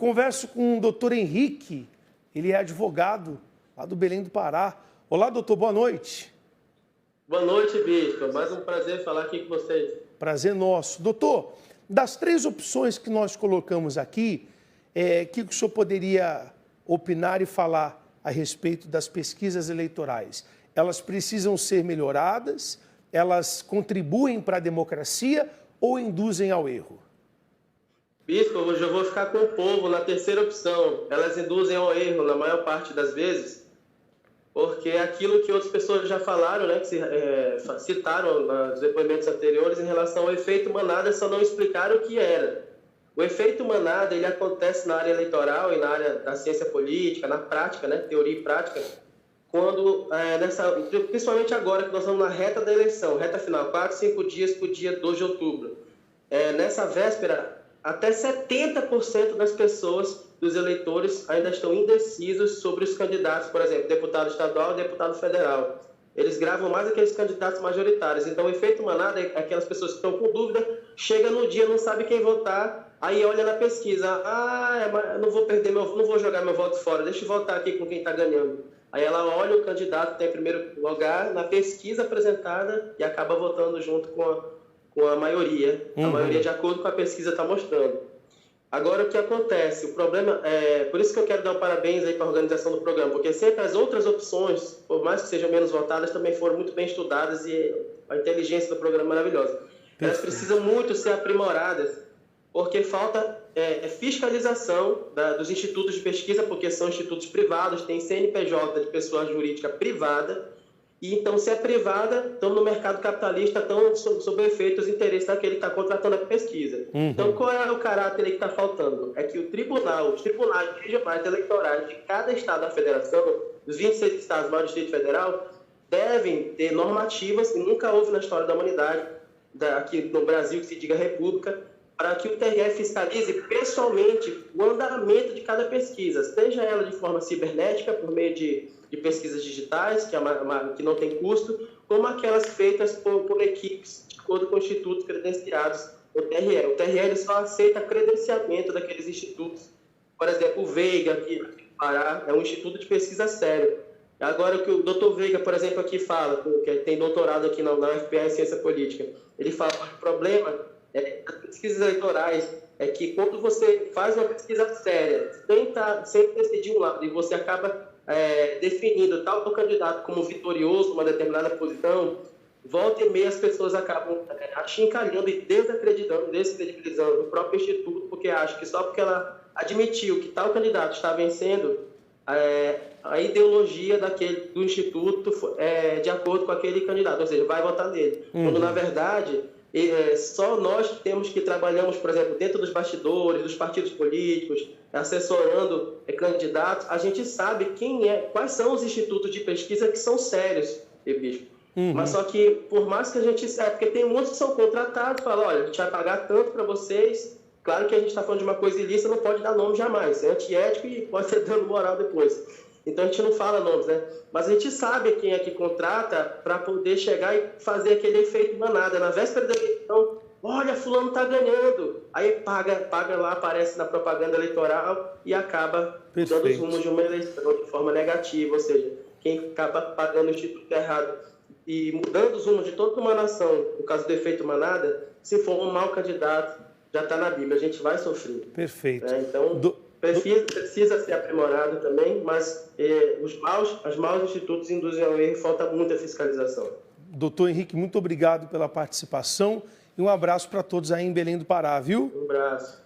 converso com o doutor Henrique, ele é advogado lá do Belém do Pará. Olá, doutor, boa noite. Boa noite, bispo. Mais um prazer falar aqui com vocês. Prazer nosso. Doutor, das 3 opções que nós colocamos aqui, o que o senhor poderia opinar e falar a respeito das pesquisas eleitorais? Elas precisam ser melhoradas? Elas contribuem para a democracia ou induzem ao erro? Bispo, hoje eu vou ficar com o povo na terceira opção. Elas induzem ao erro na maior parte das vezes, porque é aquilo que outras pessoas já falaram, né, que citaram nos depoimentos anteriores em relação ao efeito manada, só não explicaram o que era. O efeito manada, ele acontece na área eleitoral e na área da ciência política, na prática, né, teoria e prática, quando, principalmente agora que nós estamos na reta da eleição, reta final, 4, 5 dias para o dia 2 de outubro. Nessa véspera, até 70% das pessoas, dos eleitores, ainda estão indecisos sobre os candidatos, por exemplo, deputado estadual e deputado federal. Eles gravam mais aqueles candidatos majoritários. Então, o efeito manada é aquelas pessoas que estão com dúvida, chega no dia, não sabe quem votar, aí olha na pesquisa, não vou perder não vou jogar meu voto fora, deixa eu votar aqui com quem está ganhando. Aí ela olha o candidato que tem em primeiro lugar na pesquisa apresentada e acaba votando junto com a maioria. A maioria de acordo com a pesquisa está mostrando. Agora, o que acontece? O problema por isso que eu quero dar um parabéns aí para a organização do programa, porque sempre as outras opções, por mais que sejam menos votadas, também foram muito bem estudadas e a inteligência do programa é maravilhosa. Elas precisam muito ser aprimoradas, porque falta fiscalização dos institutos de pesquisa, porque são institutos privados, tem CNPJ de pessoa jurídica privada, e então, se é privada, estão no mercado capitalista, estão sob efeito dos interesses daquele que está contratando a pesquisa. Então, qual é o caráter aí que está faltando? É que os tribunais regionais eleitorais de cada estado da federação, dos 26 estados mais do Distrito Federal, devem ter normativas que nunca houve na história da humanidade, aqui no Brasil, que se diga república, para que o TRE fiscalize pessoalmente o andamento de cada pesquisa, seja ela de forma cibernética, por meio de pesquisas digitais, que não tem custo, como aquelas feitas por equipes de acordo com institutos credenciados no TRE. O TRE ele só aceita credenciamento daqueles institutos. Por exemplo, o Veiga, aqui no Pará, é um instituto de pesquisa sério. Agora, o que o doutor Veiga, por exemplo, aqui fala, que tem doutorado aqui na UFPA em Ciência Política, ele fala que o problema das pesquisas eleitorais é que quando você faz uma pesquisa séria, sem decidir um lado, e você acaba definindo tal candidato como vitorioso numa determinada posição, volta e meia as pessoas acabam achincalhando e descredibilizando o próprio instituto, porque acham que só porque ela admitiu que tal candidato está vencendo, a ideologia do instituto de acordo com aquele candidato, ou seja, vai votar nele. Quando, na verdade, só nós que trabalhamos, por exemplo, dentro dos bastidores, dos partidos políticos, assessorando candidatos, a gente sabe quais são os institutos de pesquisa que são sérios, bispo. Mas só que, por mais que a gente saiba, porque tem muitos que são contratados, falam, olha, a gente vai pagar tanto para vocês, claro que a gente está falando de uma coisa ilícita, não pode dar nome jamais, é antiético e pode ser dano moral depois. Então a gente não fala nomes, né? Mas a gente sabe quem é que contrata para poder chegar e fazer aquele efeito manada. Na véspera da eleição, olha, fulano está ganhando. Aí paga lá, aparece na propaganda eleitoral e acaba dando os rumos de uma eleição de forma negativa. Ou seja, quem acaba pagando o instituto errado e mudando os rumos de toda uma nação, no caso do efeito manada, se for um mau candidato, já está na Bíblia, a gente vai sofrer. Perfeito. Então, precisa ser aprimorado também, mas os maus institutos induzem ao erro e falta muita fiscalização. Doutor Henrique, muito obrigado pela participação e um abraço para todos aí em Belém do Pará, viu? Um abraço.